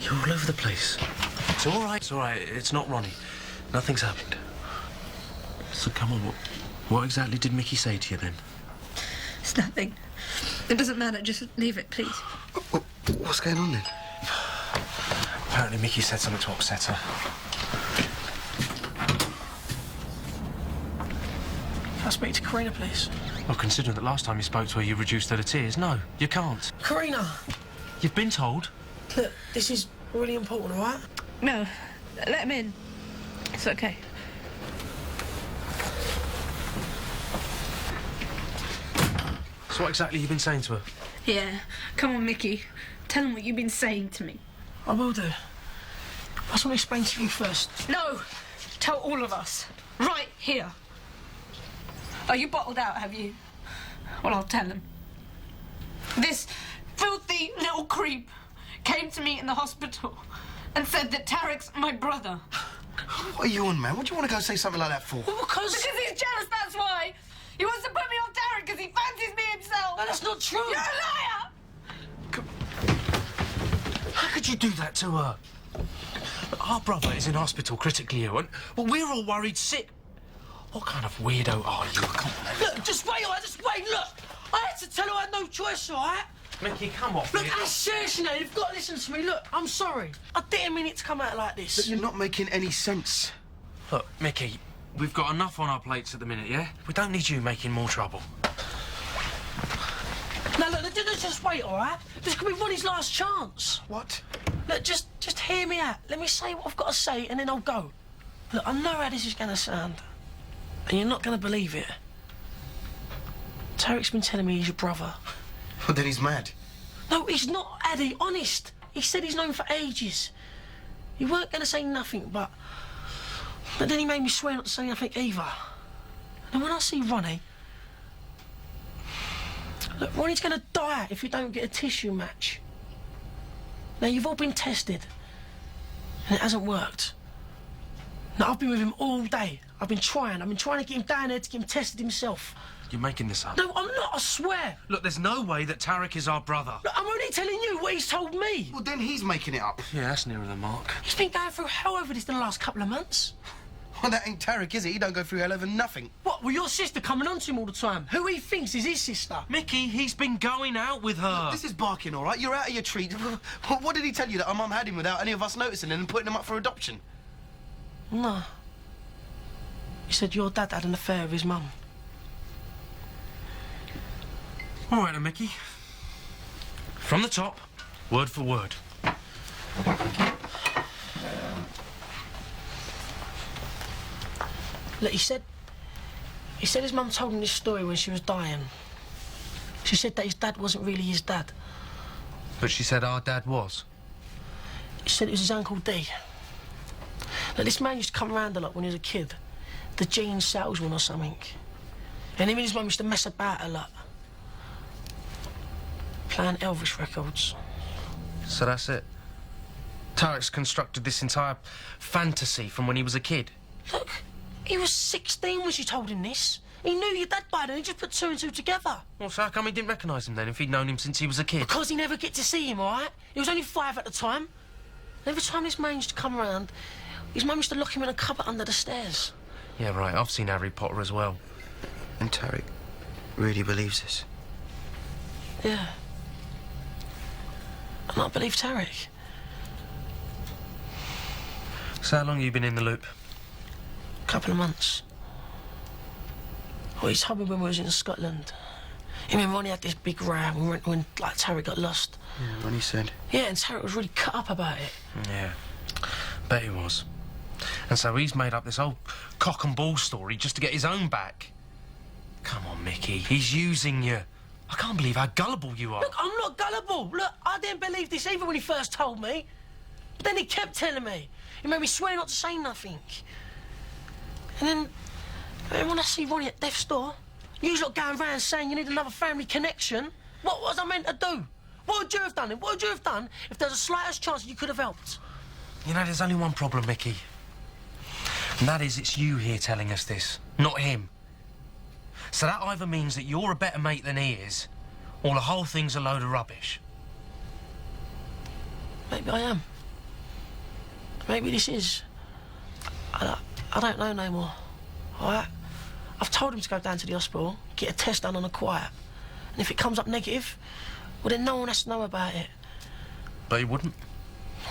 You're all over the place. It's all right, it's all right. It's not Ronnie. Nothing's happened. So come on, what exactly did Mickey say to you then? It's nothing. It doesn't matter, just leave it, please. What's going on then? Apparently Mickey said something to upset her. Can I speak to Karina, please? Well, considering that last time you spoke to her, you reduced her to tears, no, you can't. Karina! You've been told. Look, this is really important, all right? No, let him in. It's okay. So what exactly have you been saying to her? Yeah, come on, Mickey. Tell him what you've been saying to me. I will do. I just want to explain to you first. No! Tell all of us. Right here. Oh, you bottled out, have you? Well, I'll tell him. This filthy little creep came to me in the hospital and said that Tarek's my brother. What are you on, man? What do you want to go say something like that for? Well, because Because he's jealous, that's why. He wants to put me on Tarek because he fancies me himself. No, that's not true. You're a liar! How could you do that to her? Our brother is in hospital, critically ill, and well, we're all worried sick. What kind of weirdo are you? Come on. Look, just wait, all right? Just wait, look. I had to tell her I had no choice, all right? Mickey, come off Look, me. seriously now, you've got to listen to me. Look, I'm sorry. I didn't mean it to come out like this. But you're not making any sense. Look, Mickey, we've got enough on our plates at the minute, yeah? We don't need you making more trouble. Now, look, just wait, all right? This could be Ronnie's last chance. What? Look, just hear me out. Let me say what I've got to say, and then I'll go. Look, I know how this is going to sound, and you're not going to believe it. Tarek's been telling me he's your brother. Well, then he's mad. No, he's not, Addy, honest. He said he's known for ages. He weren't going to say nothing, but then he made me swear not to say nothing either. And when I see Ronnie... Look, Ronnie's going to die if you don't get a tissue match. Now, you've all been tested, and it hasn't worked. Now, I've been with him all day. I've been trying to get him down there to get him tested himself. You're making this up. No, I'm not, I swear. Look, there's no way that Tarek is our brother. Look, I'm only telling you what he's told me. Well, then he's making it up. Yeah, that's nearer the mark. He's been going through hell over this in the last couple of months. Well, that ain't Tarek, is it? He don't go through hell over nothing. What, well, your sister coming on to him all the time? Who he thinks is his sister? Mickey, he's been going out with her. This is barking, all right? You're out of your treat. What did he tell you, that our mum had him without any of us noticing and putting him up for adoption? No. He said your dad had an affair with his mum. All right then, Mickey. From the top, word for word. Look, he said his mum told him this story when she was dying. She said that his dad wasn't really his dad. But she said our dad was. She said it was his Uncle D. Look, this man used to come around a lot when he was a kid. The jeans salesman or something. And him and his mum used to mess about a lot. Playing Elvis records. So that's it. Tarek's constructed this entire fantasy from when he was a kid. Look, he was 16 when she told him this. He knew your dad died and he just put two and two together. Well, so how come he didn't recognise him then if he'd known him since he was a kid? Because he never get to see him, all right? He was only 5 at the time. And every time this man used to come around, his mum used to lock him in a cupboard under the stairs. Yeah, right. I've seen Harry Potter as well. And Tarek really believes this? Yeah. And I believe Tarek. So how long have you been in the loop? Couple of months. Well, he told me when we was in Scotland. Him and Ronnie had this big row when like, Tarek got lost. Yeah, Ronnie said. Yeah, and Tarek was really cut up about it. Yeah, bet he was. And so he's made up this whole cock and ball story just to get his own back. Come on, Mickey, he's using you. I can't believe how gullible you are. Look, I'm not gullible. Look, I didn't believe this either when he first told me. But then he kept telling me. He made me swear not to say nothing. And then when I see Ronnie at death's door, you lot going round saying you need another family connection, what was I meant to do? What would you have done? What would you have done if there was the slightest chance you could have helped? You know, there's only one problem, Mickey. And that is it's you here telling us this, not him. So that either means that you're a better mate than he is, or the whole thing's a load of rubbish. Maybe I am. Maybe this is... I don't know no more, all right? I've told him to go down to the hospital, get a test done on the quiet. And if it comes up negative, well, then no one has to know about it. But he wouldn't.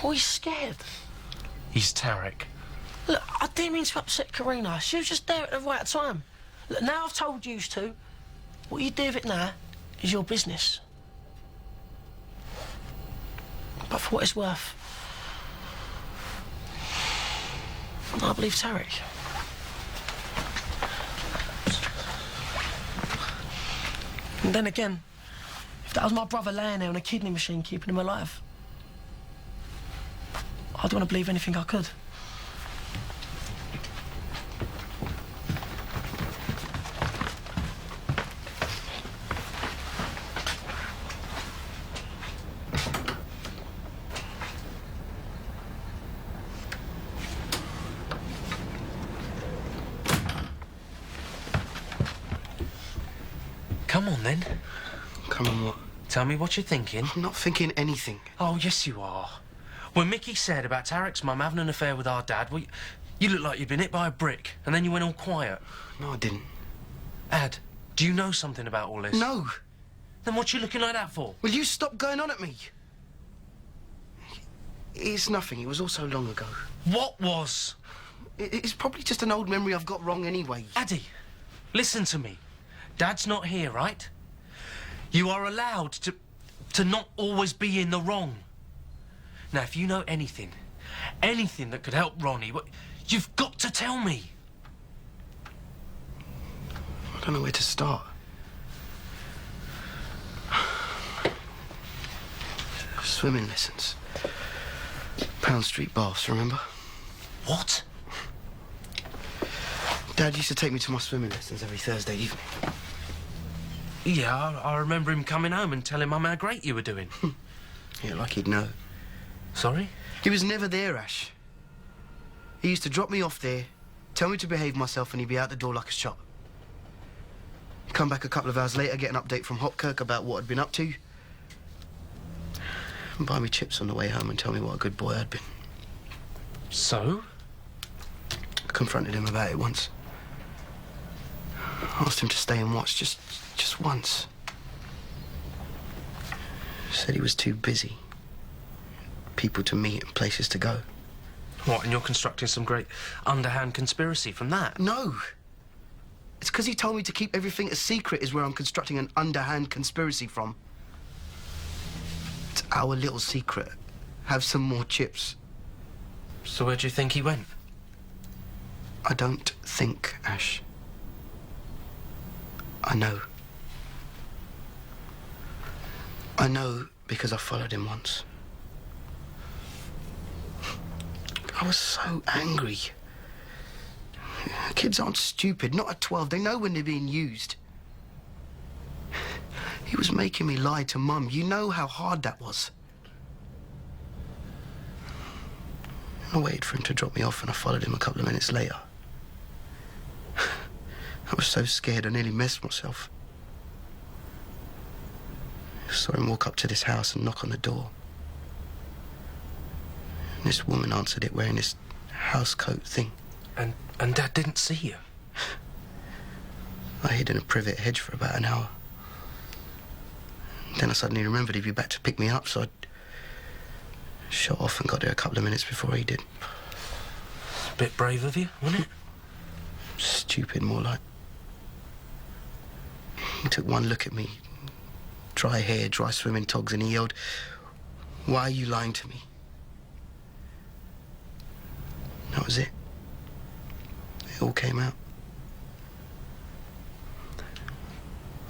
Oh, he's scared. He's Tarek. Look, I didn't mean to upset Karina. She was just there at the right time. Look, now I've told you to. What you do with it now is your business. But for what it's worth, I believe Tarek. And then again, if that was my brother laying there on a kidney machine keeping him alive, I'd want to believe anything I could. Come on, then. Come on, what? Tell me what you're thinking. I'm not thinking anything. Oh, yes, you are. When Mickey said about Tarek's mum having an affair with our dad, well, you looked like you'd been hit by a brick, and then you went all quiet. No, I didn't. Ad, do you know something about all this? No. Then what you looking like that for? Will you stop going on at me? It's nothing. It was all so long ago. What was? It's probably just an old memory I've got wrong anyway. Addy, listen to me. Dad's not here, right? You are allowed to not always be in the wrong. Now, if you know anything that could help Ronnie, you've got to tell me. I don't know where to start. Swimming lessons. Pound Street baths, remember? What? Dad used to take me to my swimming lessons every Thursday evening. Yeah, I remember him coming home and telling Mum how great you were doing. Yeah, like he'd know. Sorry? He was never there, Ash. He used to drop me off there, tell me to behave myself, and he'd be out the door like a shot. He'd come back a couple of hours later, get an update from Hopkirk about what I'd been up to, and buy me chips on the way home and tell me what a good boy I'd been. So? I confronted him about it once. I asked him to stay and watch just once. Said he was too busy. People to meet and places to go. What, and you're constructing some great underhand conspiracy from that? No. It's because he told me to keep everything a secret is where I'm constructing an underhand conspiracy from. It's our little secret. Have some more chips. So where do you think he went? I don't think, Ash. I know. I know because I followed him once. I was so angry. Kids aren't stupid, not at 12. They know when they're being used. He was making me lie to Mum. You know how hard that was. I waited for him to drop me off and I followed him a couple of minutes later. I was so scared I nearly messed myself. I saw him walk up to this house and knock on the door. And this woman answered it wearing this housecoat thing. And Dad didn't see you? I hid in a privet hedge for about an hour. Then I suddenly remembered he'd be back to pick me up, so I shot off and got there a couple of minutes before he did. A bit brave of you, wasn't it? Stupid, more like. He took one look at me, dry hair, dry swimming togs, and he yelled, "Why are you lying to me?" That was it. It all came out.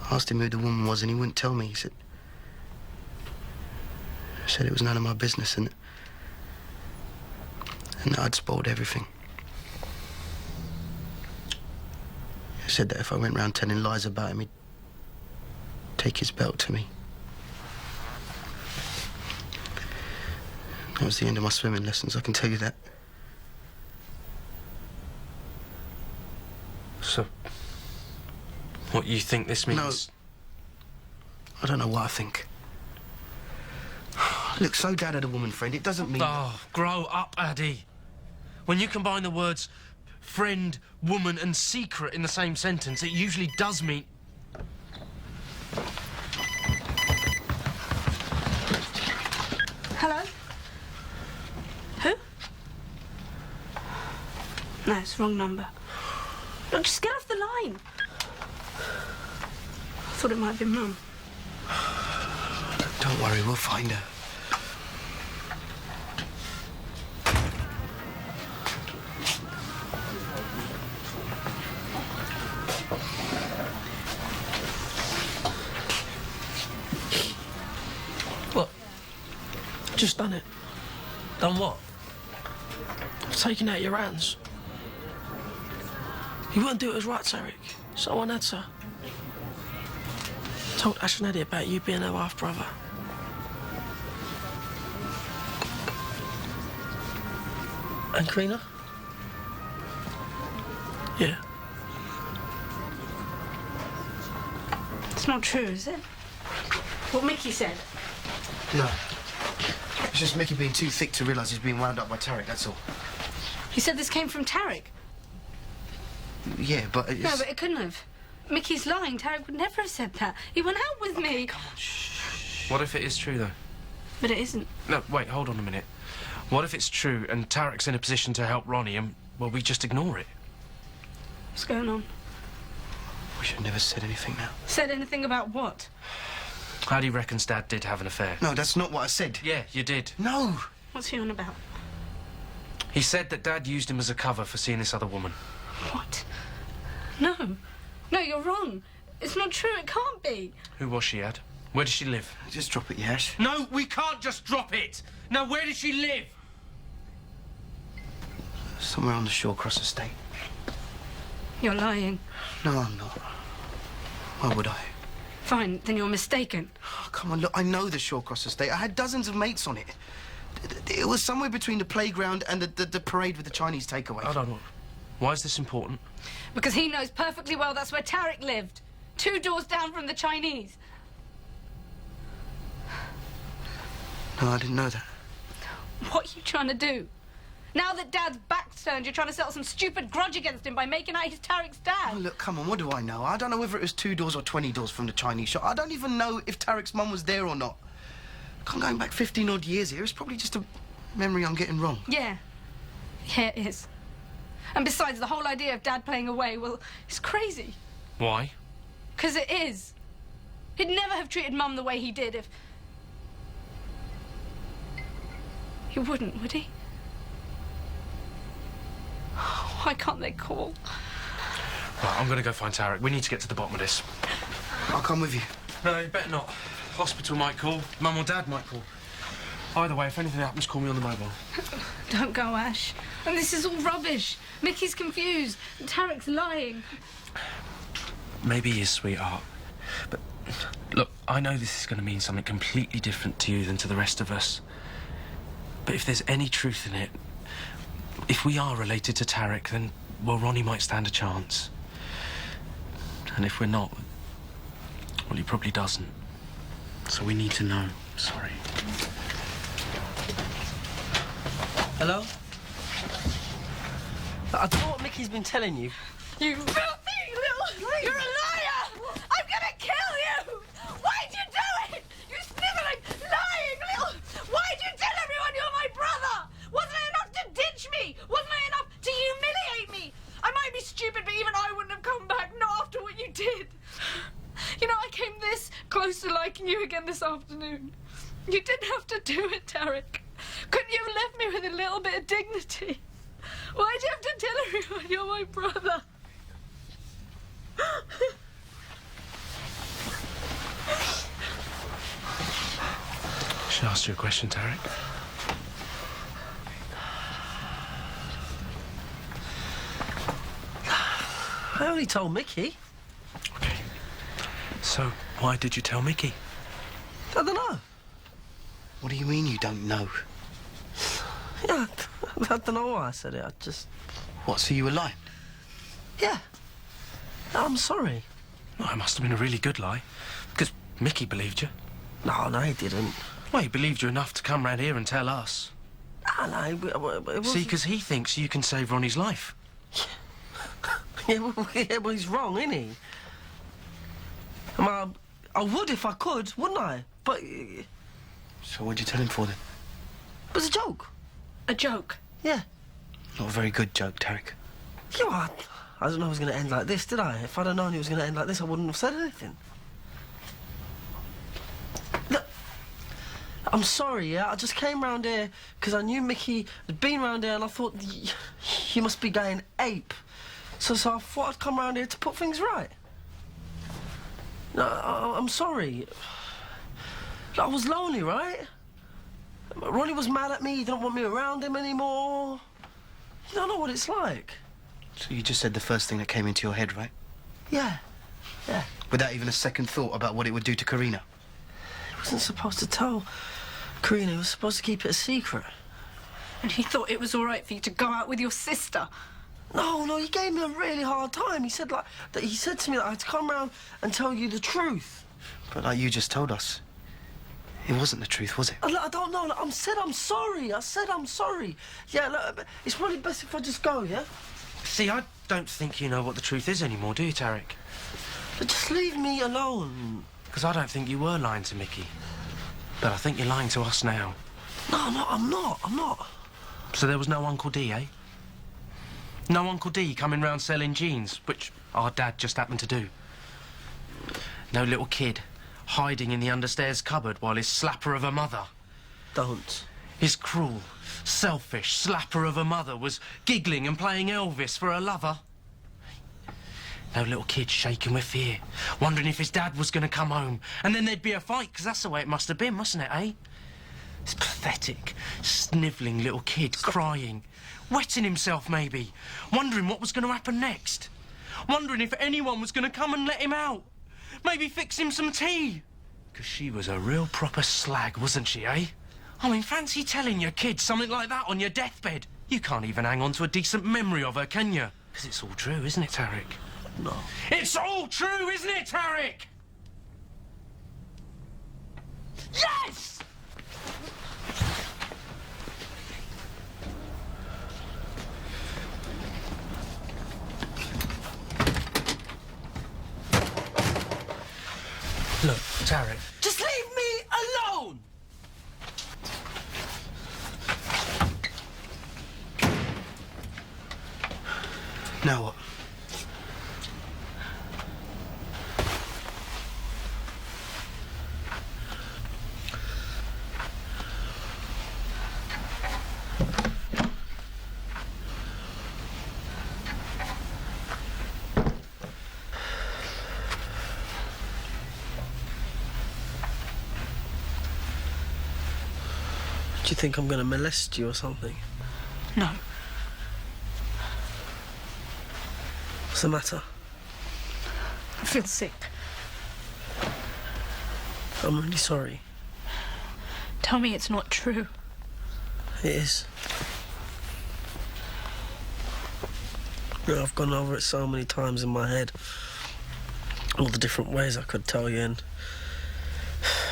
I asked him who the woman was and he wouldn't tell me. He said it was none of my business and that I'd spoiled everything. He said that if I went round telling lies about him, he'd take his belt to me. That was the end of my swimming lessons, I can tell you that. So, what you think this means? No. I don't know what I think. Look, so Dad had a woman friend, it doesn't mean... Oh, grow up, Addy. When you combine the words friend, woman and secret in the same sentence, it usually does mean... Hello? Who? No, it's wrong number. Look, just get off the line. I thought it might have been Mum. Don't worry, we'll find her. What? Just done it. Done what? I've taken out your hands. You wouldn't do it as right, Tarek. So I had to. Told Ash and Eddie about you being her half-brother. And Karina? Yeah. It's not true, is it? What Mickey said. No. It's just Mickey being too thick to realise he's being wound up by Tarek, that's all. He said this came from Tarek. Yeah, but it's... No, but it couldn't have. Mickey's lying. Tarek would never have said that. He went out with me. Come on, shh. What if it is true, though? But it isn't. No, wait, hold on a minute. What if it's true and Tarek's in a position to help Ronnie and, well, we just ignore it? What's going on? We should have never said anything now. Said anything about what? How do you reckon Dad did have an affair? No, that's not what I said. Yeah, you did. No! What's he on about? He said that Dad used him as a cover for seeing this other woman. What? No. No, you're wrong. It's not true. It can't be. Who was she, Ad? Where does she live? Just drop it, Yash. No, we can't just drop it! Now, where does she live? Somewhere on the Shawcross estate. You're lying. No, I'm not. Why would I? Fine, then you're mistaken. Oh, come on, look, I know the Shawcross estate. I had dozens of mates on it. It was somewhere between the playground and the parade with the Chinese takeaway. I don't know. Why is this important? Because he knows perfectly well that's where Tarek lived. 2 doors down from the Chinese. No, I didn't know that. What are you trying to do? Now that Dad's back's turned, you're trying to settle some stupid grudge against him by making out he's Tarek's dad. Oh, look, come on, what do I know? I don't know whether it was 2 doors or 20 doors from the Chinese shop. I don't even know if Tarek's mum was there or not. I'm going back 15-odd years here. It's probably just a memory I'm getting wrong. Yeah. Yeah, it is. And besides, the whole idea of Dad playing away, well, it's crazy. Why? 'Cause it is. He'd never have treated Mum the way he did if... He wouldn't, would he? Why can't they call? Right, I'm going to go find Tarek. We need to get to the bottom of this. I'll come with you. No, you better not. Hospital might call. Mum or Dad might call. Either way, if anything happens, call me on the mobile. Don't go, Ash. And this is all rubbish. Mickey's confused. And Tarek's lying. Maybe he is, sweetheart. But, look, I know this is going to mean something completely different to you than to the rest of us. But if there's any truth in it, if we are related to Tarek, then, well, Ronnie might stand a chance. And if we're not, well, he probably doesn't. So we need to know. Sorry. Hello? I don't know what Mickey's been telling you. You filthy little... You're a liar! I'm gonna kill you! Why'd you do it? You sniveling, lying little... Why'd you tell everyone you're my brother? Wasn't it enough to ditch me? Wasn't it enough to humiliate me? I might be stupid, but even I wouldn't have come back, not after what you did. You know, I came this close to liking you again this afternoon. You didn't have to do it, Tarek. Couldn't you have left me with a little bit of dignity? Why'd you have to tell everyone you're my brother? Should I ask you a question, Tarek? I only told Mickey. Okay. So, why did you tell Mickey? I don't know. What do you mean you don't know? Yeah, I don't know why I said it. I just... What, so you were lying? Yeah. I'm sorry. Well, it must have been a really good lie. Because Mickey believed you. No, he didn't. Well, he believed you enough to come round here and tell us. I know, it wasn't... See, because he thinks you can save Ronnie's life. Yeah, well, he's wrong, isn't he? I mean, I would if I could, wouldn't I? But... So what'd you tell him for then? It was a joke. A joke? Yeah. Not a very good joke, Tarek. Yeah, well, I didn't know it was going to end like this, did I? If I'd have known it was going to end like this, I wouldn't have said anything. Look, I'm sorry, yeah? I just came round here because I knew Mickey had been round here and I thought you must be going ape. So I thought I'd come round here to put things right. No, I'm sorry. I was lonely, right? Ronnie was mad at me, he didn't want me around him anymore. You don't know what it's like. So you just said the first thing that came into your head, right? Yeah. Without even a second thought about what it would do to Karina? He wasn't supposed to tell Karina, he was supposed to keep it a secret. And he thought it was all right for you to go out with your sister? No, he gave me a really hard time. He said to me that I had to come round and tell you the truth. But like you just told us, it wasn't the truth, was it? I don't know. I said I'm sorry. Yeah, look, it's probably best if I just go, yeah? See, I don't think you know what the truth is anymore, do you, Tarek? But just leave me alone. Because I don't think you were lying to Mickey. But I think you're lying to us now. No, I'm not. So there was no Uncle D, eh? No Uncle D coming round selling jeans, which our dad just happened to do. No little kid hiding in the understairs cupboard while his slapper of a mother... Don't. His cruel, selfish slapper of a mother was giggling and playing Elvis for her lover. No little kid shaking with fear, wondering if his dad was going to come home. And then there'd be a fight, because that's the way it must have been, mustn't it, eh? This pathetic, snivelling little kid crying, wetting himself maybe, wondering what was going to happen next. Wondering if anyone was going to come and let him out. Maybe fix him some tea. Because she was a real proper slag, wasn't she, eh? I mean, fancy telling your kid something like that on your deathbed. You can't even hang on to a decent memory of her, can you? Because it's all true, isn't it, Tarek? No. It's all true, isn't it, Tarek? Yes! Look, Tarek. Just leave me alone! Now what? Do you think I'm gonna molest you or something? No. What's the matter? I feel sick. I'm really sorry. Tell me it's not true. It is. You know, I've gone over it so many times in my head. All the different ways I could tell you and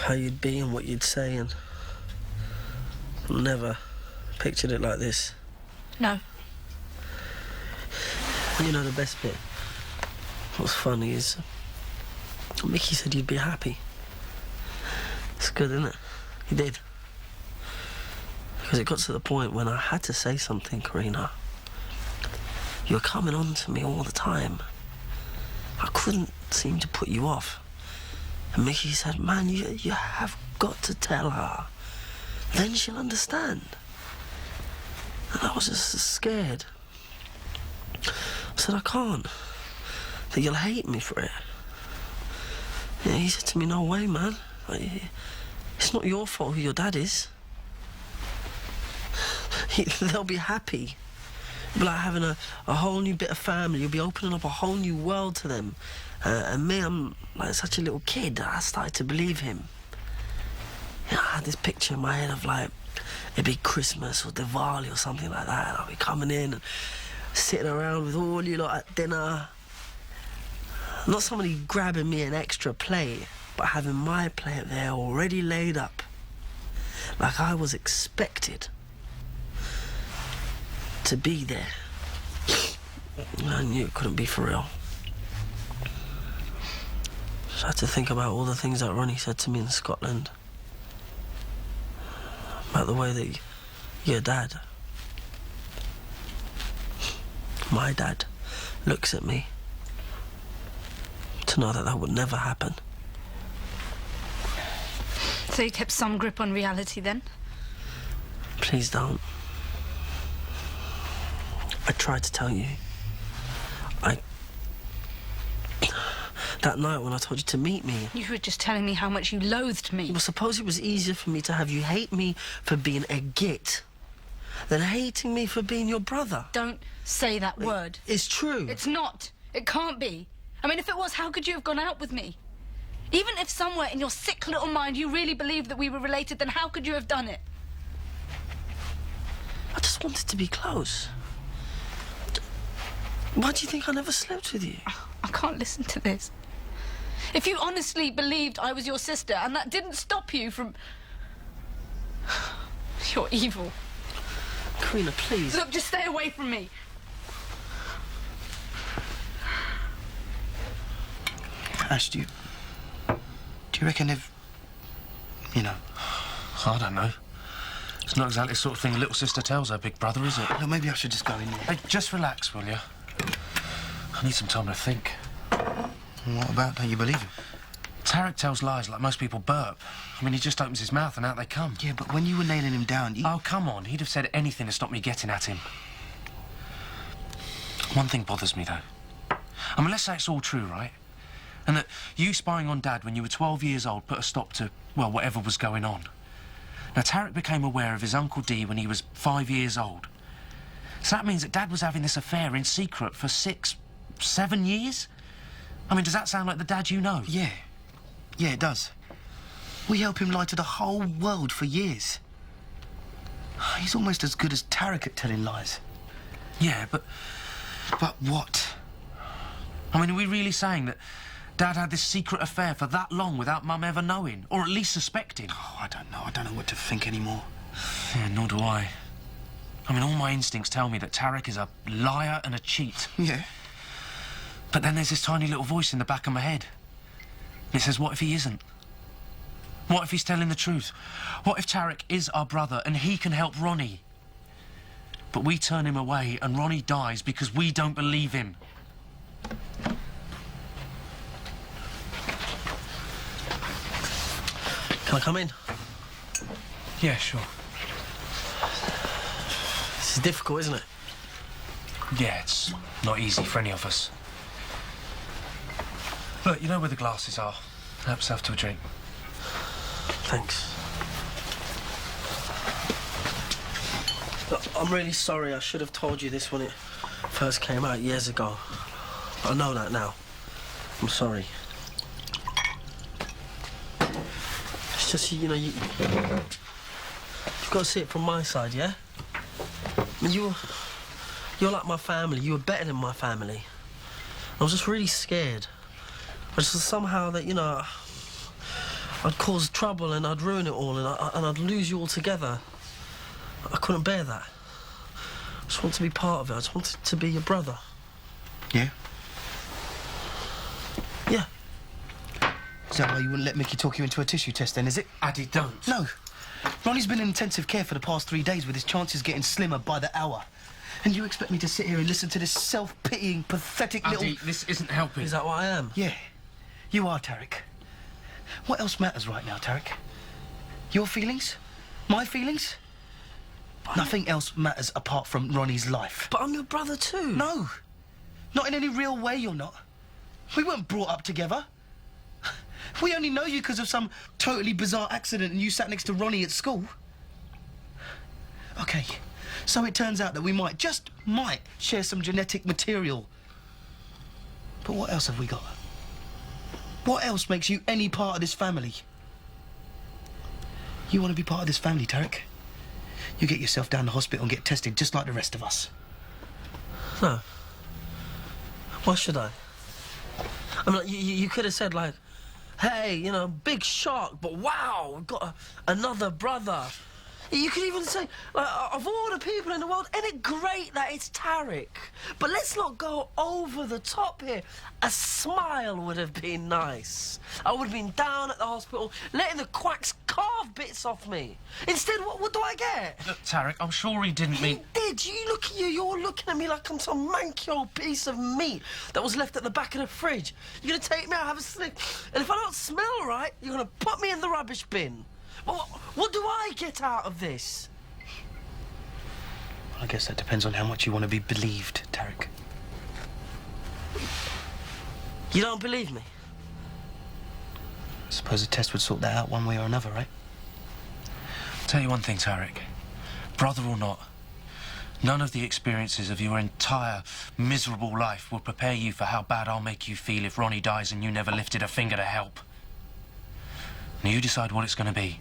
how you'd be and what you'd say, and I've never pictured it like this. No. You know the best bit? What's funny is Mickey said you'd be happy. It's good, isn't it? He did. Because it got to the point when I had to say something, Karina. You were coming on to me all the time. I couldn't seem to put you off. And Mickey said, man, you have got to tell her. Then she'll understand. And I was just scared. I said, I can't. That you'll hate me for it. Yeah, he said to me, no way, man. It's not your fault who your dad is. They'll be happy. It'll be like having a whole new bit of family. You'll be opening up a whole new world to them. And me, I'm like such a little kid. I started to believe him. You know, I had this picture in my head of like a big Christmas or Diwali or something like that. And I'll be coming in and sitting around with all you lot at dinner. Not somebody grabbing me an extra plate, but having my plate there already laid up. Like I was expected. to be there. I knew it couldn't be for real. Just had to think about all the things that Ronnie said to me in Scotland. About the way that your dad, my dad, looks at me. To know that that would never happen. So you kept some grip on reality then? Please don't. I tried to tell you. That night when I told you to meet me... You were just telling me how much you loathed me. Well, suppose it was easier for me to have you hate me for being a git than hating me for being your brother. Don't say that word. It's true. It's not. It can't be. I mean, if it was, how could you have gone out with me? Even if somewhere in your sick little mind you really believed that we were related, then how could you have done it? I just wanted to be close. Why do you think I never slept with you? I can't listen to this. If you honestly believed I was your sister and that didn't stop you from... You're evil. Karina, please. Look, just stay away from me. Ash, do you reckon they've... You know... I don't know. It's not exactly the sort of thing a little sister tells her big brother, is it? Look, maybe I should just go in there. Hey, just relax, will you? I need some time to think. What about? Don't you believe him? Tarek tells lies like most people burp. I mean, he just opens his mouth and out they come. Yeah, but when you were nailing him down, Oh, come on. He'd have said anything to stop me getting at him. One thing bothers me, though. I mean, let's say it's all true, right? And that you spying on Dad when you were 12 years old put a stop to, well, whatever was going on. Now, Tarek became aware of his Uncle D when he was 5 years old. So that means that Dad was having this affair in secret for 6, 7 years? I mean, does that sound like the Dad you know? Yeah. Yeah, it does. We help him lie to the whole world for years. He's almost as good as Tarek at telling lies. Yeah, but... But what? I mean, are we really saying that Dad had this secret affair for that long without Mum ever knowing? Or at least suspecting? Oh, I don't know. I don't know what to think anymore. Yeah, nor do I. I mean, all my instincts tell me that Tarek is a liar and a cheat. Yeah. But then there's this tiny little voice in the back of my head. It says, what if he isn't? What if he's telling the truth? What if Tarek is our brother and he can help Ronnie? But we turn him away and Ronnie dies because we don't believe him. Can I come in? Yeah, sure. This is difficult, isn't it? Yeah, it's not easy for any of us. Look, you know where the glasses are. Help yourself to a drink. Thanks. Look, I'm really sorry. I should have told you this when it first came out years ago. I know that now. I'm sorry. It's just, you know, you've got to see it from my side, yeah? I mean, you're like my family. You were better than my family. I was just really scared. I just somehow that, you know, I'd cause trouble and I'd ruin it all and I'd lose you all together. I couldn't bear that. I just wanted to be part of it. I just wanted to be your brother. Yeah? Yeah. Is that why you wouldn't let Mickey talk you into a tissue test then, is it? Addy, don't. No. Ronnie's been in intensive care for the past 3 days with his chances getting slimmer by the hour. And you expect me to sit here and listen to this self-pitying, pathetic Addy, little... this isn't helping. Is that what I am? Yeah. You are, Tarek. What else matters right now, Tarek? Your feelings? My feelings? Nothing else matters apart from Ronnie's life. But I'm your brother too. No. Not in any real way, you're not. We weren't brought up together. We only know you because of some totally bizarre accident and you sat next to Ronnie at school. OK, so it turns out that we might, just might, share some genetic material. But what else have we got? What else makes you any part of this family? You want to be part of this family, Tarek? You get yourself down to the hospital and get tested just like the rest of us. No. Why should I? I mean, you could have said, like, hey, you know, big shock, but wow, we've got another brother. You could even say, like, of all the people in the world, isn't it great that it's Tarek? But let's not go over the top here. A smile would have been nice. I would have been down at the hospital, letting the quacks carve bits off me. Instead, what do I get? Look, Tarek, I'm sure he didn't mean... He did. You look at you. You're looking at me like I'm some manky old piece of meat that was left at the back of the fridge. You're going to take me out, have a sniff, and if I don't smell right, you're going to put me in the rubbish bin. What do I get out of this? I guess that depends on how much you want to be believed, Tarek. You don't believe me? I suppose a test would sort that out one way or another, right? Tell you one thing, Tarek. Brother or not, none of the experiences of your entire miserable life will prepare you for how bad I'll make you feel if Ronnie dies and you never lifted a finger to help. Now you decide what it's going to be.